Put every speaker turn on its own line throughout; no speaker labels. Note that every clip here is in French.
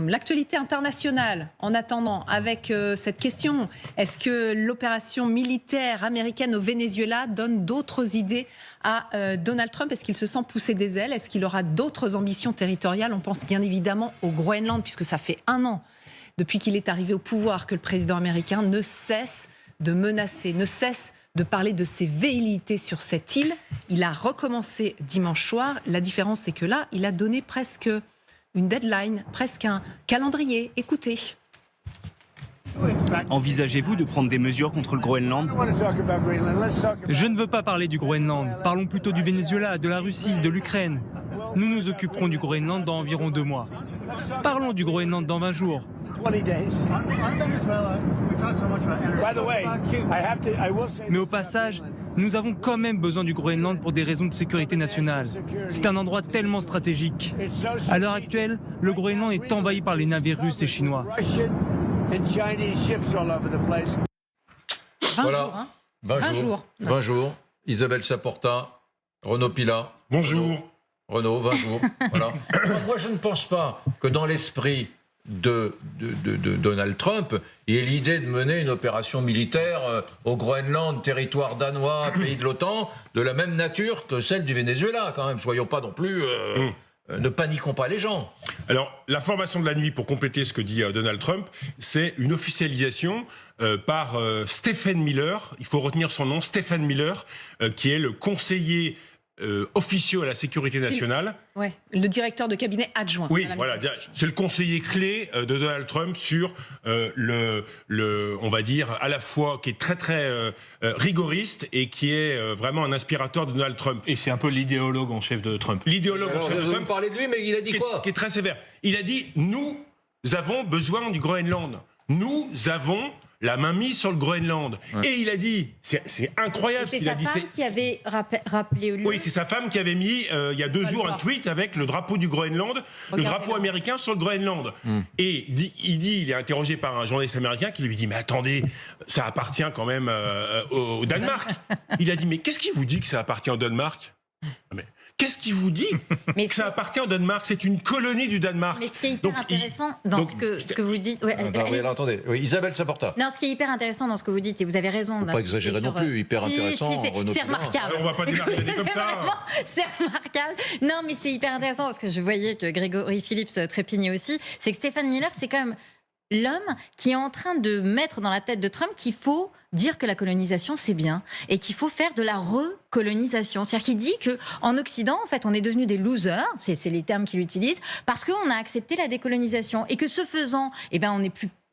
L'actualité internationale, en attendant, avec cette question, est-ce que l'opération militaire américaine au Venezuela donne d'autres idées à Donald Trump? Est-ce qu'il se sent pousser des ailes? Est-ce qu'il aura d'autres ambitions territoriales? On pense bien évidemment au Groenland, puisque ça fait 1 an depuis qu'il est arrivé au pouvoir que le président américain ne cesse de menacer, ne cesse de parler de ses velléités sur cette île. Il a recommencé dimanche soir. La différence, c'est que là, il a donné presque une deadline, presque un calendrier. Écoutez.
Envisagez-vous de prendre des mesures contre le Groenland?
Je ne veux pas parler du Groenland. Parlons plutôt du Venezuela, de la Russie, de l'Ukraine. Nous nous occuperons du Groenland dans environ 2 mois. Parlons du Groenland dans 20 jours. Mais au passage, nous avons quand même besoin du Groenland pour des raisons de sécurité nationale. C'est un endroit tellement stratégique. À l'heure actuelle, le Groenland est envahi par les navires russes et chinois.
20 jours.
20 jours. Isabelle Saporta, Renaud Pila.
Bonjour.
Renaud, 20 jours. Voilà. Moi, je ne pense pas que dans l'esprit de Donald Trump et l'idée de mener une opération militaire au Groenland, territoire danois, pays de l'OTAN, de la même nature que celle du Venezuela, quand même. Soyons pas non plus... ne paniquons pas les gens.
Alors, l'information de la nuit, pour compléter ce que dit Donald Trump, c'est une officialisation par Stephen Miller, il faut retenir son nom, Stephen Miller, qui est le conseiller officieux à la sécurité nationale.
Ouais, le directeur de cabinet adjoint.
Oui, voilà, c'est le conseiller clé de Donald Trump sur on va dire, à la fois qui est très très rigoriste et qui est vraiment un inspirateur de Donald Trump.
Et c'est un peu l'idéologue en chef de Trump.
L'idéologue en chef de Trump.
Vous parlez de lui, mais il a dit quoi?
Qui est très sévère. Il a dit, nous avons besoin du Groenland. Nous avons la main mise sur le Groenland. Ouais. Et il a dit, c'est incroyable ce qu'il a dit.
C'est sa femme qui avait rappelé au lieu.
Oui, c'est sa femme qui avait mis, il y a 2 jours, un tweet avec le drapeau du Groenland, le drapeau américain sur le Groenland. Et il est interrogé par un journaliste américain qui lui dit, mais attendez, ça appartient quand même au Danemark. Il a dit, mais qu'est-ce qui vous dit que ça appartient au Danemark? Mais qu'est-ce qui vous dit que ça appartient au Danemark? C'est une colonie du Danemark.
Mais ce qui est hyper intéressant dans ce que vous dites...
Ouais, attendez, oui, Isabelle Saporta.
Non, ce qui est hyper intéressant dans ce que vous dites, et vous avez raison...
Faut pas exagérer non plus, hyper intéressant.
C'est remarquable.
On va pas démarrer comme ça.
C'est remarquable. Non, mais c'est hyper intéressant, parce que je voyais que Grégory Phillips trépignait aussi. C'est que Stephen Miller, c'est quand même l'homme qui est en train de mettre dans la tête de Trump qu'il faut dire que la colonisation c'est bien et qu'il faut faire de la recolonisation. C'est-à-dire qu'il dit que en Occident, en fait, on est devenus des losers, c'est les termes qu'il utilise, parce qu'on a accepté la décolonisation et que ce faisant, eh ben,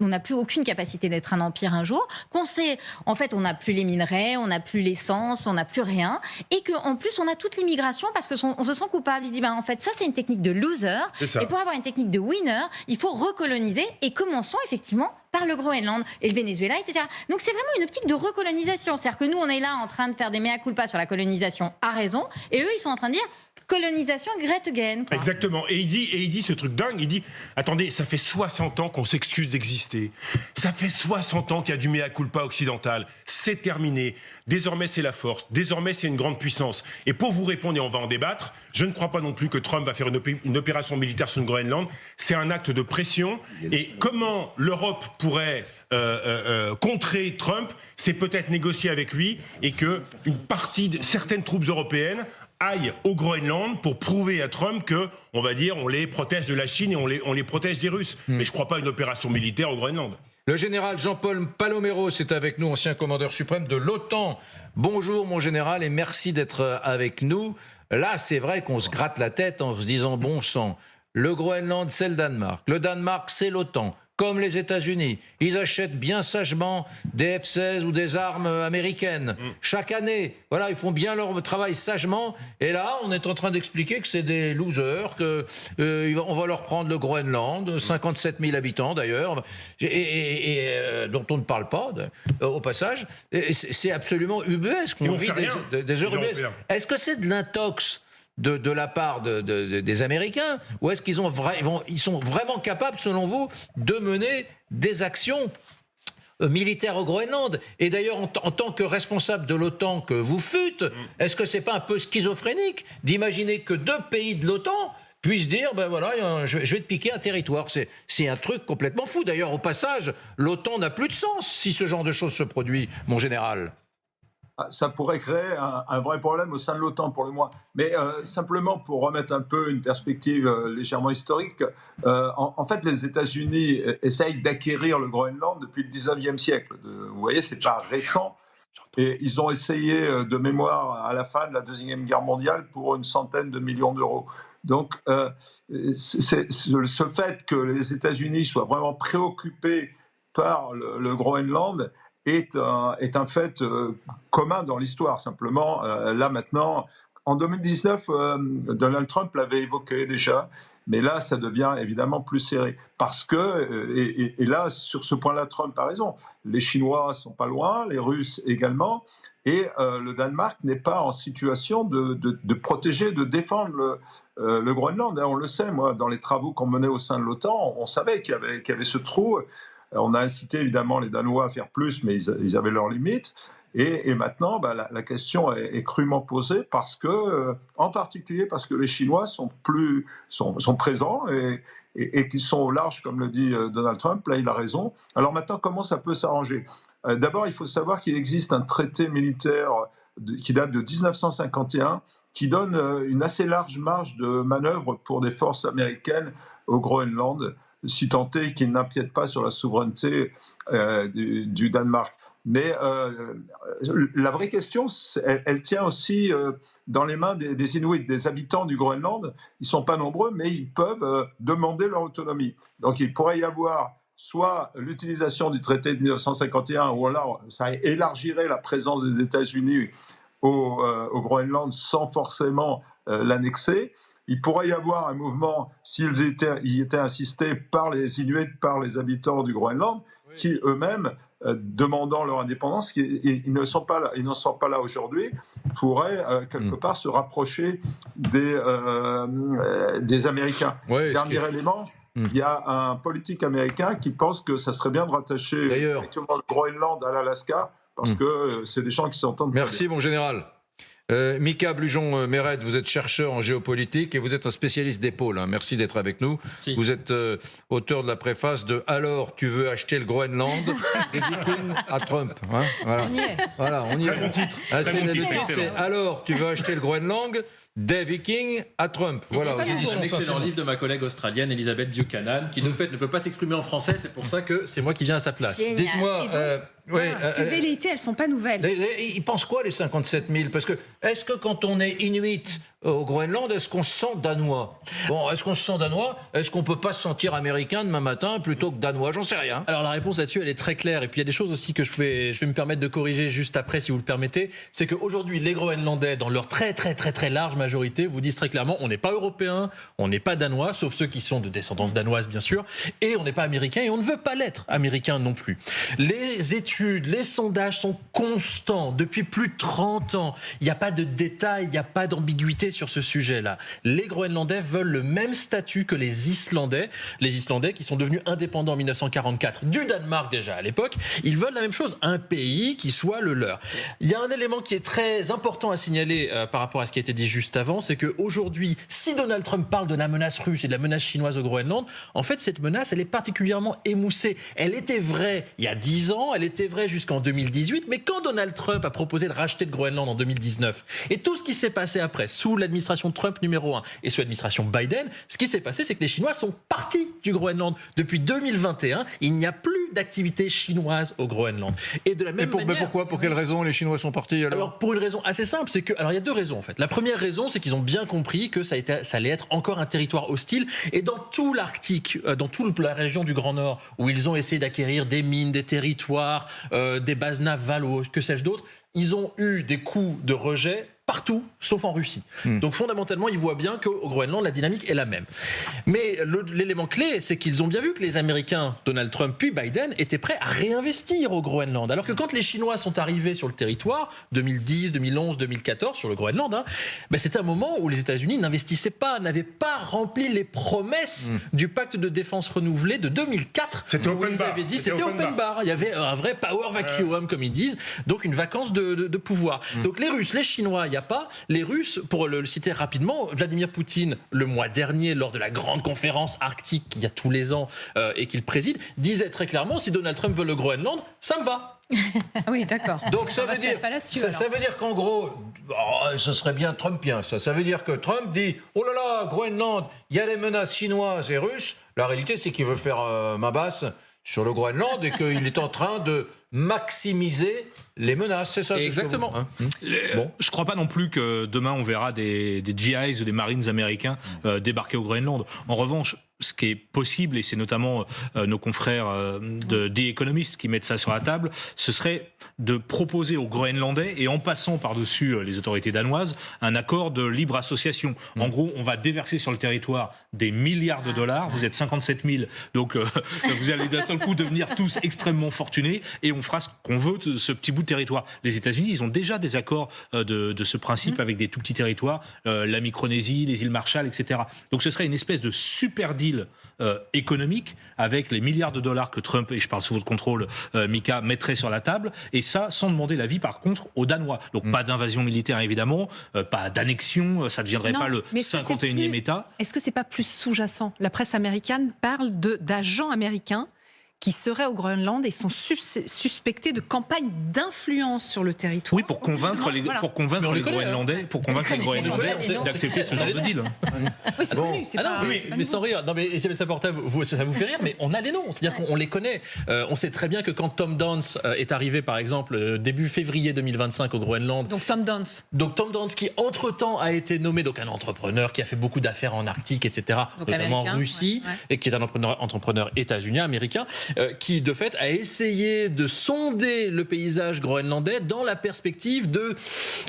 on n'a plus aucune capacité d'être un empire un jour, en fait, on n'a plus les minerais, on n'a plus l'essence, on n'a plus rien, et qu'en plus, on a toute l'immigration parce qu'on se sent coupable. Il dit, ben, en fait, ça, c'est une technique de loser, et pour avoir une technique de winner, il faut recoloniser, et commençons effectivement par le Groenland et le Venezuela, etc. Donc c'est vraiment une optique de recolonisation. C'est-à-dire que nous, on est là en train de faire des mea culpa sur la colonisation à raison, et eux, ils sont en train de dire colonisation great again. Quoi.
Exactement. Et il dit ce truc dingue, il dit, attendez, ça fait 60 ans qu'on s'excuse d'exister. Ça fait 60 ans qu'il y a du mea culpa occidental. C'est terminé. Désormais, c'est la force. Désormais, c'est une grande puissance. Et pour vous répondre, et on va en débattre, je ne crois pas non plus que Trump va faire une opération militaire sur le Groenland. C'est un acte de pression. Et comment l'Europe pourrait contrer Trump, c'est peut-être négocier avec lui et que une partie de certaines troupes européennes aillent au Groenland pour prouver à Trump que, on va dire, on les protège de la Chine et on les protège des Russes. Mais je ne crois pas à une opération militaire au Groenland.
Le général Jean-Paul Palomero, c'est avec nous, ancien commandeur suprême de l'OTAN. Bonjour mon général et merci d'être avec nous. Là, c'est vrai qu'on se gratte la tête en se disant, bon sang, le Groenland, c'est le Danemark. Le Danemark, c'est l'OTAN. Comme les États-Unis, ils achètent bien sagement des F-16 ou des armes américaines. Chaque année, voilà, ils font bien leur travail sagement. Et là, on est en train d'expliquer que c'est des losers, que on va leur prendre le Groenland, 57 000 habitants d'ailleurs, dont on ne parle pas au passage. C'est absolument ubuesque. On vit des heures ubuesques. Est-ce que c'est de l'intox de la part des Américains, ou est-ce qu'ils ils sont vraiment capables, selon vous, de mener des actions militaires au Groenland? Et d'ailleurs, en tant que responsable de l'OTAN que vous fûtes, est-ce que c'est pas un peu schizophrénique d'imaginer que 2 pays de l'OTAN puisse dire, ben voilà, je vais te piquer un territoire. C'est un truc complètement fou. D'ailleurs, au passage, l'OTAN n'a plus de sens si ce genre de choses se produit, mon général.
Ça pourrait créer un vrai problème au sein de l'OTAN pour le moins. Mais simplement pour remettre un peu une perspective légèrement historique, en fait les États-Unis essayent d'acquérir le Groenland depuis le 19e siècle. Vous voyez, c'est pas récent. Et ils ont essayé de mémoire à la fin de la Deuxième Guerre mondiale pour une centaine de millions d'euros. Donc ce fait que les États-Unis soient vraiment préoccupés par le Groenland est un fait commun dans l'histoire. Simplement, là maintenant, en 2019, Donald Trump l'avait évoqué déjà, mais là, ça devient évidemment plus serré. Parce que, et là, sur ce point-là, Trump a raison, les Chinois sont pas loin, les Russes également, et le Danemark n'est pas en situation de protéger, de défendre le Groenland. On le sait, moi, dans les travaux qu'on menait au sein de l'OTAN, on savait qu'il y avait ce trou. On a incité évidemment les Danois à faire plus, mais ils avaient leurs limites. Et maintenant, la question est crûment posée parce que, en particulier parce que les Chinois sont présents et qu'ils sont au large, comme le dit Donald Trump. Là, il a raison. Alors maintenant, comment ça peut s'arranger ? D'abord, il faut savoir qu'il existe un traité militaire qui date de 1951 qui donne une assez large marge de manœuvre pour des forces américaines au Groenland, si tant est qu'ils n'empiètent pas sur la souveraineté du Danemark. Mais la vraie question, elle tient aussi dans les mains des Inuits, des habitants du Groenland. Ils ne sont pas nombreux, mais ils peuvent demander leur autonomie. Donc il pourrait y avoir soit l'utilisation du traité de 1951, où là, ça élargirait la présence des États-Unis au Groenland sans forcément l'annexer. Il pourrait y avoir un mouvement, s'ils y étaient insistés par les Inuits, par les habitants du Groenland, qui eux-mêmes, demandant leur indépendance, ils ne sont pas là aujourd'hui, pourraient quelque part se rapprocher des Américains.
Ouais,
Dernier élément, il y a un politique américain qui pense que ça serait bien de rattacher directement le Groenland à l'Alaska, parce que c'est des gens qui s'entendent.
Merci, mon général. Mika Blujon-Mérette, vous êtes chercheur en géopolitique et vous êtes un spécialiste des pôles. Merci d'être avec nous. Merci. Vous êtes auteur de la préface de « Alors, tu veux acheter le Groenland ?» des Vikings à Trump. Voilà.
On y est.
Voilà, on y est.
Très bon titre.
Le
Très bon
titre,
titre.
c'est « Alors, tu veux acheter le Groenland ?» des Vikings à Trump. Voilà, aux éditions
Un excellent
Saint-Simon.
livre de ma collègue australienne Elisabeth Buchanan, qui de fait ne peut pas s'exprimer en français, c'est pour ça que c'est moi qui viens à sa place.
Génial.
Dites-moi,
Et donc, ces velléités, elles ne sont pas nouvelles.
ils pensent quoi les 57 000 ? Parce que est-ce que quand on est Inuit au Groenland, est-ce qu'on se sent danois ? Bon, est-ce qu'on se sent danois ? Est-ce qu'on peut pas se sentir américain demain matin plutôt que danois ? J'en sais rien.
Alors la réponse là-dessus, elle est très claire. Et puis il y a des choses aussi que je vais me permettre de corriger juste après, si vous le permettez. C'est qu'aujourd'hui, les Groenlandais, dans leur très très très très large majorité, vous disent très clairement, on n'est pas européen, on n'est pas danois, sauf ceux qui sont de descendance danoise bien sûr, et on n'est pas américain et on ne veut pas l'être américain non plus. Les études, les sondages sont constants depuis plus de 30 ans. Il n'y a pas de détails, il n'y a pas d'ambiguïté sur ce sujet-là. Les Groenlandais veulent le même statut que les Islandais qui sont devenus indépendants en 1944, du Danemark déjà à l'époque. Ils veulent la même chose, un pays qui soit le leur. Il y a un élément qui est très important à signaler par rapport à ce qui a été dit juste avant, c'est qu'aujourd'hui, si Donald Trump parle de la menace russe et de la menace chinoise au Groenland, en fait, cette menace, elle est particulièrement émoussée. Elle était vraie il y a 10 ans, elle était vraie jusqu'en 2018, mais quand Donald Trump a proposé de racheter le Groenland en 2019, et tout ce qui s'est passé après, sous l'administration Trump numéro 1 et sous l'administration Biden, ce qui s'est passé, c'est que les Chinois sont partis du Groenland. Depuis 2021, il n'y a plus d'activité chinoise au Groenland. Et de la même manière...
Mais pourquoi ? Pour quelle raison les Chinois sont partis
Alors pour une raison assez simple, c'est que... Alors il y a deux raisons en fait. La première raison, c'est qu'ils ont bien compris que ça allait être encore un territoire hostile. Et dans tout l'Arctique, dans toute la région du Grand Nord, où ils ont essayé d'acquérir des mines, des territoires, des bases navales ou que sais-je d'autre, ils ont eu des coups de rejet partout, sauf en Russie. Donc fondamentalement, ils voient bien qu'au Groenland, la dynamique est la même. Mais l'élément clé, c'est qu'ils ont bien vu que les Américains, Donald Trump puis Biden, étaient prêts à réinvestir au Groenland. Alors que quand les Chinois sont arrivés sur le territoire, 2010, 2011, 2014, sur le Groenland, c'était un moment où les États-Unis n'investissaient pas, n'avaient pas rempli les promesses du pacte de défense renouvelé de 2004.
C'était open
ils
bar.
avaient dit c'était open bar. Il y avait un vrai power vacuum, comme ils disent, donc une vacance de pouvoir. Donc les Russes, les Chinois, il n'y a pas. Les Russes, pour le citer rapidement, Vladimir Poutine, le mois dernier, lors de la grande conférence arctique qu'il y a tous les ans et qu'il préside, disait très clairement, si Donald Trump veut le Groenland, ça me va.
Oui, d'accord.
Donc ça
Ah bah,
veut
c'est
dire,
fallacieux,
ça
alors.
veut dire qu'en gros, ce serait bien trumpien ça. Ça veut dire que Trump dit, oh là là, Groenland, il y a les menaces chinoises et russes. La réalité, c'est qu'il veut faire ma basse sur le Groenland et qu'il est en train de maximiser les menaces. C'est ça.
Exactement.
Je crois pas non plus que demain on verra des GIs ou des Marines américains débarquer au Groenland. En revanche, ce qui est possible, et c'est notamment nos confrères de The Economist qui mettent ça sur la table, ce serait de proposer aux Groenlandais, et en passant par-dessus les autorités danoises, un accord de libre association. En gros, on va déverser sur le territoire des milliards de dollars. Vous êtes 57 000, donc vous allez d'un seul coup devenir tous extrêmement fortunés, et on fera ce qu'on veut de ce petit bout de territoire. Les États-Unis, ils ont déjà des accords de ce principe avec des tout petits territoires, la Micronésie, les îles Marshall, etc. Donc ce serait une espèce de super deal économique avec les milliards de dollars que Trump, et je parle sous votre contrôle, Mika, mettrait sur la table, et ça sans demander l'avis par contre aux Danois. Donc pas d'invasion militaire évidemment, pas d'annexion, ça ne deviendrait pas le
mais est-ce que c'est
51e
plus-
État.
Est-ce que c'est pas plus sous-jacent? La presse américaine parle d'agents américains qui seraient au Groenland et sont suspectés de campagne d'influence sur le territoire.
Oui, pour convaincre les,
Voilà.
pour convaincre
Mais on
les
les connaît,
Groenlandais, pour convaincre les Groenlandais
mais non,
d'accepter ce genre de deal.
Oui, c'est connu. C'est
Ah non,
pas,
mais,
c'est pas
mais sans
nouveau.
rire. Non, mais ça porte ça vous fait rire, mais on a les noms. C'est-à-dire qu'on les connaît. On sait très bien que quand Tom Dance est arrivé, par exemple, début février 2025 au Groenland.
Donc Tom Dance.
Donc Tom Dance, qui entre-temps a été nommé donc un entrepreneur qui a fait beaucoup d'affaires en Arctique, etc.,
Donc
notamment en
américain,
Russie,
ouais.
et qui est un entrepreneur états-unien, américain, qui de fait a essayé de sonder le paysage groenlandais dans la perspective de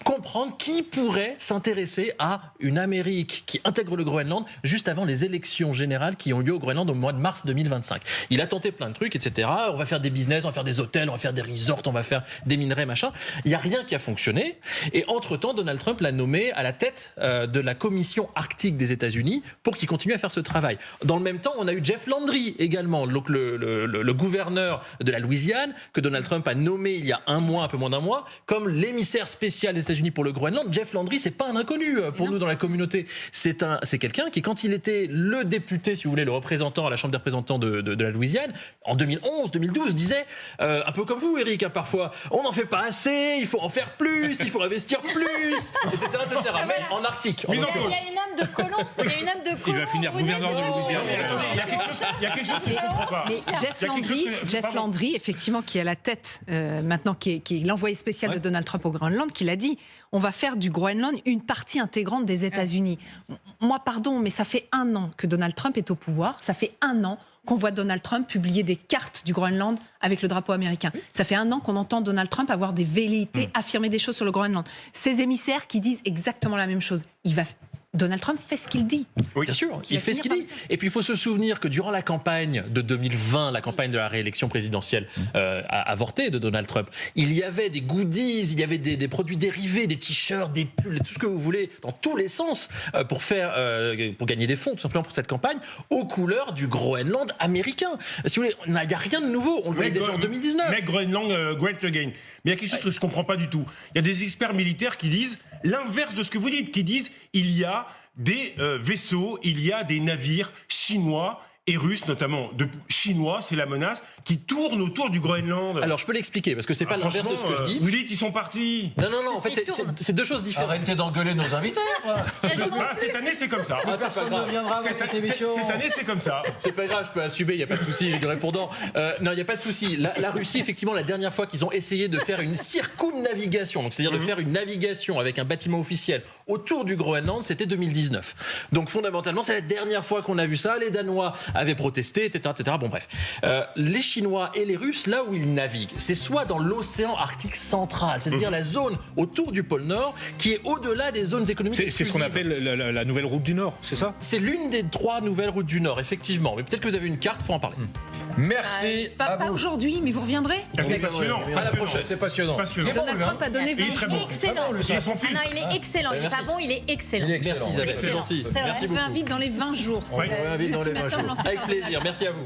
comprendre qui pourrait s'intéresser à une Amérique qui intègre le Groenland juste avant les élections générales qui ont lieu au Groenland au mois de mars 2025. Il a tenté plein de trucs, etc. On va faire des business, on va faire des hôtels, on va faire des resorts, on va faire des minerais, machin. Il n'y a rien qui a fonctionné. Et entre-temps, Donald Trump l'a nommé à la tête de la commission arctique des États-Unis pour qu'il continue à faire ce travail. Dans le même temps, on a eu Jeff Landry également, donc le gouverneur de la Louisiane, que Donald Trump a nommé il y a un mois, un peu moins d'un mois, comme l'émissaire spécial des États-Unis pour le Groenland. Jeff Landry, c'est pas un inconnu pour nous dans la communauté. C'est quelqu'un qui, quand il était le député, si vous voulez, le représentant à la Chambre des représentants de la Louisiane, en 2011, 2012, disait, un peu comme vous, Eric, parfois, on n'en fait pas assez, il faut en faire plus, il faut investir plus, etc., etc. Même en Arctique.
Mise en
Il y
cause.
a une âme de colon. Il y a une âme de colon.
Il va finir
Vous
gouverneur de
êtes-
Louisiane.
Mais attendez, il y a quelque chose que je ne comprends pas.
Mais
Il y a quelque chose que-
Jeff
pardon.
Landry, effectivement, qui est à la tête maintenant, qui est l'envoyé spécial de Donald Trump au Groenland, qui l'a dit, on va faire du Groenland une partie intégrante des États-Unis. Moi, pardon, mais ça fait 1 an que Donald Trump est au pouvoir. Ça fait 1 an qu'on voit Donald Trump publier des cartes du Groenland avec le drapeau américain. Ça fait 1 an qu'on entend Donald Trump avoir des velléités, affirmer des choses sur le Groenland. Ces émissaires qui disent exactement la même chose. Donald Trump fait ce qu'il dit.
Oui.
Bien sûr,
Qui
il
va
fait ce qu'il
finir
dit.
par le
Et puis il faut se souvenir que durant la campagne de 2020, la campagne de la réélection présidentielle avortée de Donald Trump, il y avait des goodies, il y avait des produits dérivés, des t-shirts, des pulls, tout ce que vous voulez, dans tous les sens, pour gagner des fonds, tout simplement pour cette campagne, aux couleurs du Groenland américain. Si vous voulez, il n'y a rien de nouveau. On le voyait déjà en 2019.
Make Groenland great again. Mais il y a quelque chose que je ne comprends pas du tout. Il y a des experts militaires qui disent l'inverse de ce que vous dites, qui disent il y a des vaisseaux, il y a des navires chinois et russes, notamment chinois, c'est la menace, qui tournent autour du Groenland.
Alors je peux l'expliquer, parce que c'est pas l'inverse de ce que je dis.
Vous dites ils sont partis.
Non, en fait,
Ils tournent.
c'est deux choses différentes.
Arrêtez d'engueuler nos invités.
Cette année, c'est comme ça.
Personne ne viendra voir cette émission.
Cette année, c'est comme ça.
C'est pas grave, je peux assumer, il n'y a pas de souci, j'ai du répondant. Non, il n'y a pas de souci. La Russie, effectivement, la dernière fois qu'ils ont essayé de faire une circumnavigation, donc c'est-à-dire de faire une navigation avec un bâtiment officiel autour du Groenland, c'était 2019. Donc fondamentalement, c'est la dernière fois qu'on a vu ça. Les Danois avaient protesté, etc. Bon, bref. Les Chinois et les Russes, là où ils naviguent, c'est soit dans l'océan Arctique central, c'est-à-dire la zone autour du pôle Nord, qui est au-delà des zones économiques
C'est ce qu'on
exclusives.
appelle la nouvelle route du Nord, c'est ça?
C'est l'une des 3 nouvelles routes du Nord, effectivement. Mais peut-être que vous avez une carte pour en parler.
Merci
Pas
à vous.
aujourd'hui, mais vous reviendrez.
C'est passionnant.
À la prochaine. C'est passionnant.
Passionnant.
Donald Trump a donné
Il est
20
très bon.
Excellent.
Il est sans
Ah
fil.
non, il est excellent. Il est
Merci.
pas bon, il est excellent.
Il est excellent.
Merci Isabelle, c'est
Excellent.
gentil.
C'est vrai.
Merci
On vous
beaucoup.
invite dans les 20 jours. C'est
Ouais.
le
invite dans les 20
ultimatum
jours.
lancé
Avec
par
plaisir,
Donald Trump.
merci à vous.